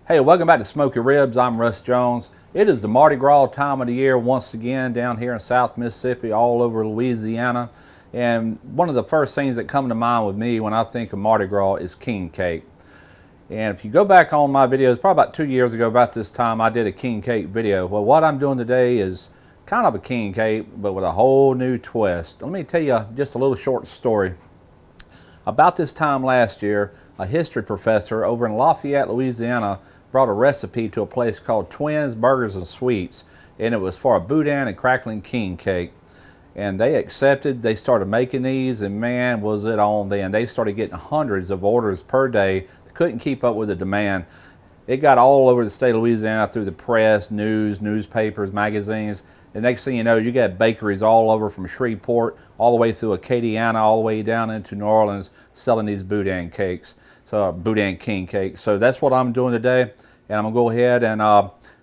Hey, welcome back to Smoky Ribs. I'm Russ Jones. It is the Mardi Gras time of the year once again down here in South Mississippi, all over Louisiana. And one of the first things that come to mind with me when I think of Mardi Gras is king cake. And if you go back on my videos, probably about 2 years ago, about this time, I did a king cake video. Well, what I'm doing today is kind of a king cake, but with a whole new twist. Let me tell you just a little short story. About this time last year, a history professor over in Lafayette, Louisiana, brought a recipe to a place called Twins Burgers and Sweets, and it was for a Boudin Cracklin King Cake. And they accepted, they started making these, and man, was it on then. They started getting hundreds of orders per day. They couldn't keep up with the demand. It got all over the state of Louisiana through the press, news, newspapers, magazines. The next thing you know, you got bakeries all over from Shreveport all the way through Acadiana, all the way down into New Orleans, selling these Boudin cakes. So Boudin King Cake. So that's what I'm doing today, and I'm gonna go ahead and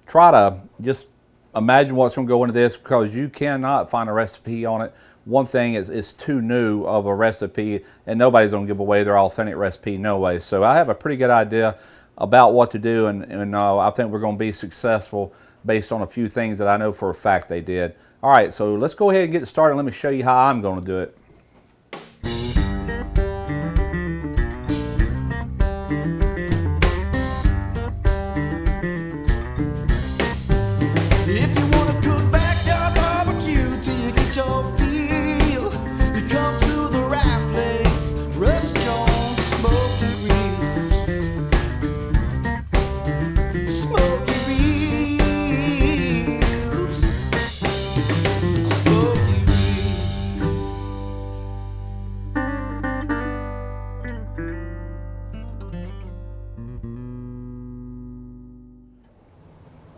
try to just imagine what's gonna go into this, because you cannot find a recipe on it. One thing is it's too new of a recipe, and nobody's gonna give away their authentic recipe no way. So I have a pretty good idea about what to do, and I think we're gonna be successful based on a few things that I know for a fact they did. All right, so let's go ahead and get started. Let me show you how I'm gonna do it.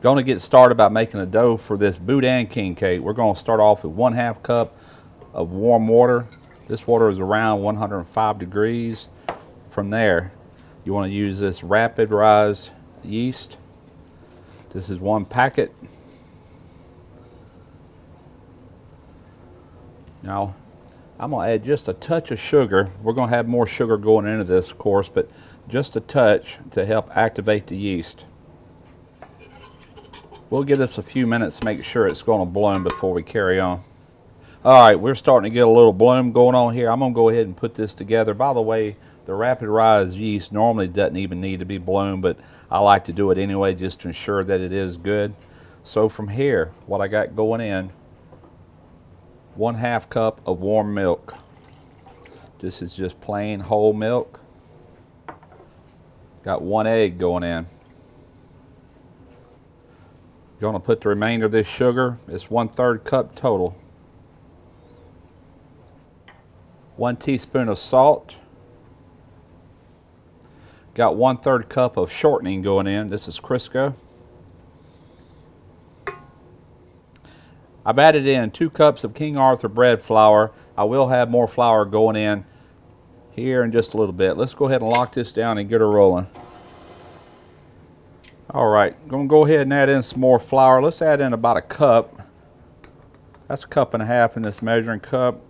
Going to get started by making a dough for this Boudin King Cake. We're going to start off with 1/2 cup of warm water. This water is around 105 degrees. From there, you want to use this rapid rise yeast. This is 1 packet. Now, I'm going to add just a touch of sugar. We're going to have more sugar going into this, of course, but just a touch to help activate the yeast. We'll give this a few minutes to make sure it's going to bloom before we carry on. All right, we're starting to get a little bloom going on here. I'm going to go ahead and put this together. By the way, the rapid rise yeast normally doesn't even need to be bloomed, but I like to do it anyway just to ensure that it is good. So from here, what I got going in, 1/2 cup of warm milk. This is just plain whole milk. Got 1 egg going in. Going to put the remainder of this sugar. It's 1/3 cup total. 1 teaspoon of salt. Got 1/3 cup of shortening going in. This is Crisco. I've added in 2 cups of King Arthur bread flour. I will have more flour going in here in just a little bit. Let's go ahead and lock this down and get her rolling. All right, I'm gonna go ahead and add in some more flour. Let's add in about 1 cup. That's 1.5 cups in this measuring cup.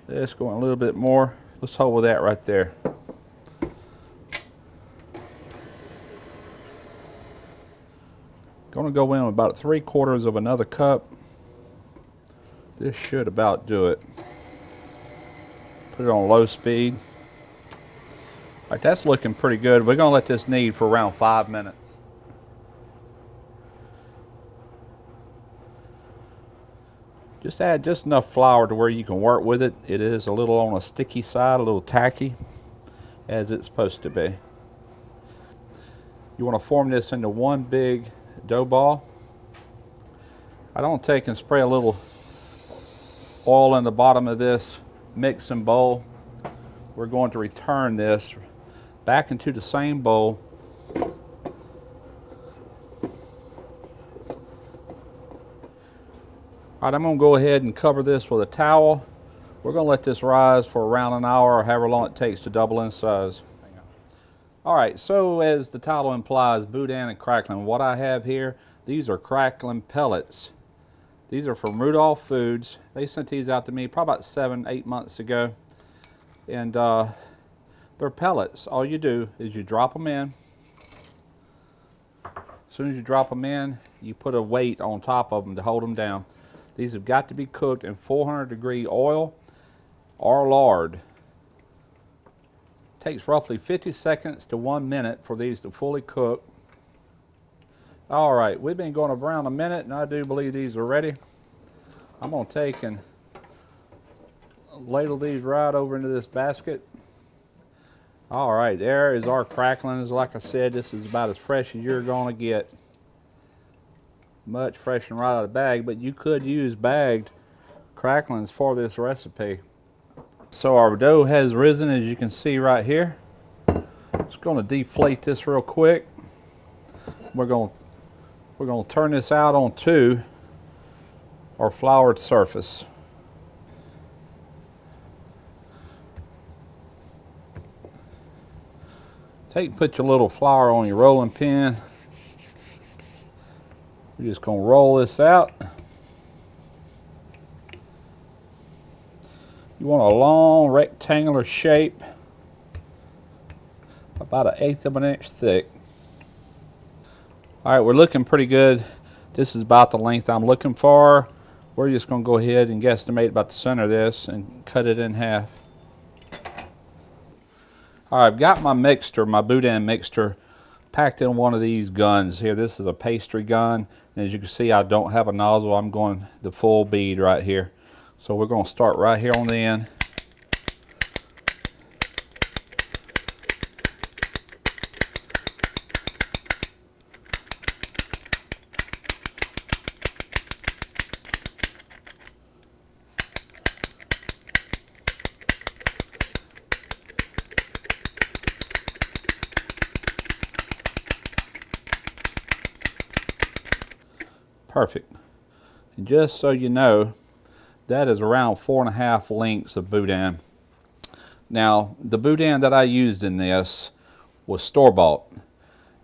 Let's go in a little bit more. Let's hold with that right there. Gonna go in with about 3/4 of another cup. This should about do it. Put it on low speed. All right, that's looking pretty good. We're gonna let this knead for around 5 minutes. Just add just enough flour to where you can work with it. It is a little on a sticky side, a little tacky, as it's supposed to be. You want to form this into one big dough ball. I don't take and spray a little oil in the bottom of this mixing bowl. We're going to return this back into the same bowl. All right, I'm going to go ahead and cover this with a towel. We're going to let this rise for around an hour or however long it takes to double in size. All right, so as the title implies, Boudin and Cracklin. What I have here, these are Cracklin pellets. These are from Rudolph Foods. They sent these out to me probably about 7-8 months ago. And they're pellets. All you do is you drop them in. As soon as you drop them in, you put a weight on top of them to hold them down. These have got to be cooked in 400-degree oil or lard. It takes roughly 50 seconds to 1 minute for these to fully cook. All right, we've been going around a minute, and I do believe these are ready. I'm going to take and ladle these right over into this basket. All right, there is our cracklings. Like I said, this is about as fresh as you're going to get. Much fresh and right out of the bag, but you could use bagged cracklings for this recipe. So our dough has risen, as you can see right here. Just going to deflate this real quick. We're going to turn this out onto our floured surface. Put your little flour on your rolling pin. We're just going to roll this out. You want a long rectangular shape, about 1/8 of an inch thick. All right, we're looking pretty good. This is about the length I'm looking for. We're just going to go ahead and guesstimate about the center of this and cut it in half. All right, I've got my mixture, my Boudin mixture, packed in one of these guns here. This is a pastry gun. And as you can see, I don't have a nozzle. I'm going the full bead right here. So we're going to start right here on the end. Perfect. And just so you know, that is around 4.5 lengths of Boudin. Now, the Boudin that I used in this was store-bought.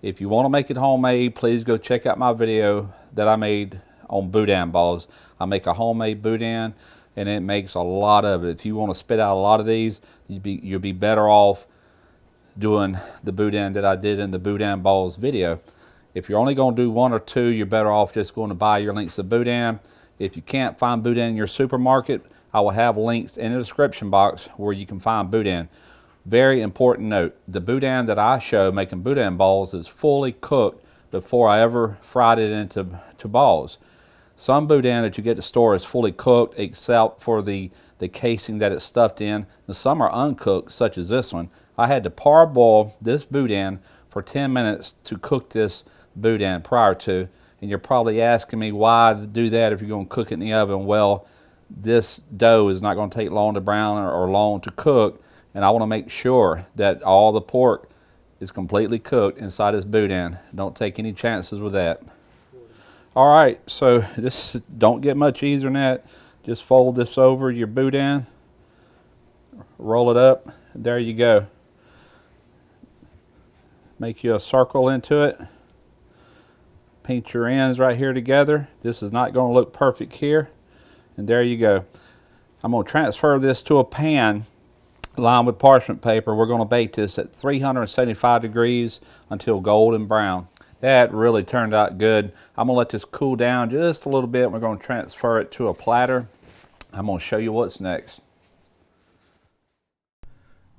If you want to make it homemade, please go check out my video that I made on Boudin balls. I make a homemade Boudin, and it makes a lot of it. If you want to spit out a lot of these, you'll be better off doing the Boudin that I did in the Boudin balls video. If you're only going to do 1 or 2, you're better off just going to buy your links of Boudin. If you can't find Boudin in your supermarket, I will have links in the description box where you can find Boudin. Very important note, the Boudin that I show making Boudin balls is fully cooked before I ever fried it into balls. Some Boudin that you get at the store is fully cooked except for the casing that it's stuffed in, and some are uncooked, such as this one. I had to parboil this Boudin for 10 minutes to cook this Boudin prior to, and you're probably asking me why do that if you're going to cook it in the oven. Well, this dough is not going to take long to brown or long to cook, and I want to make sure that all the pork is completely cooked inside this Boudin. Don't take any chances with that. All right, so this don't get much easier than that. Just fold this over your Boudin, roll it up, there you go. Make you a circle into it. Paint your ends right here together. This is not going to look perfect here. And there you go. I'm going to transfer this to a pan lined with parchment paper. We're going to bake this at 375 degrees until golden brown. That really turned out good. I'm going to let this cool down just a little bit. We're going to transfer it to a platter. I'm going to show you what's next.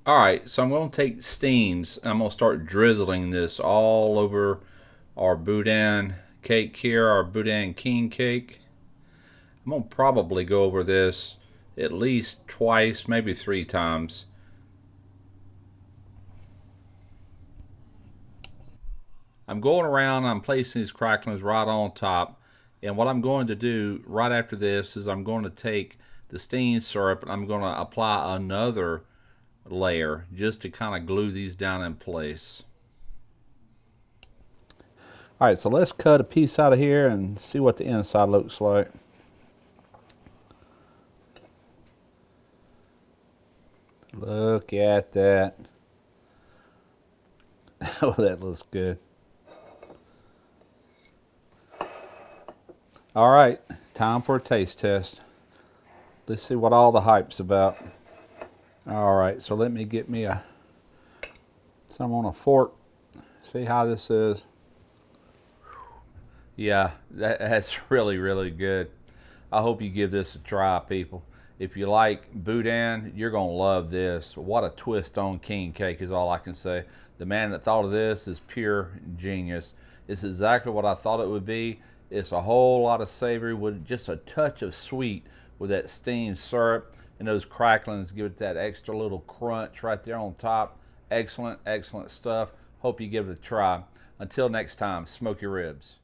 All right, so I'm going to take steams and I'm going to start drizzling this all over our Boudin cake here, our Boudin King Cake. I'm going to probably go over this at least twice, maybe 3 times. I'm going around, I'm placing these cracklings right on top, and what I'm going to do right after this is I'm going to take the steam syrup and I'm going to apply another layer just to kind of glue these down in place. All right, so let's cut a piece out of here and see what the inside looks like. Look at that. Oh, that looks good. All right, time for a taste test. Let's see what all the hype's about. All right, so let me get me some on a fork. See how this is. Yeah, that's really, really good. I hope you give this a try, people. If you like Boudin, you're going to love this. What a twist on king cake is all I can say. The man that thought of this is pure genius. It's exactly what I thought it would be. It's a whole lot of savory with just a touch of sweet with that steamed syrup, and those cracklings give it that extra little crunch right there on top. Excellent, excellent stuff. Hope you give it a try. Until next time, smoke your ribs.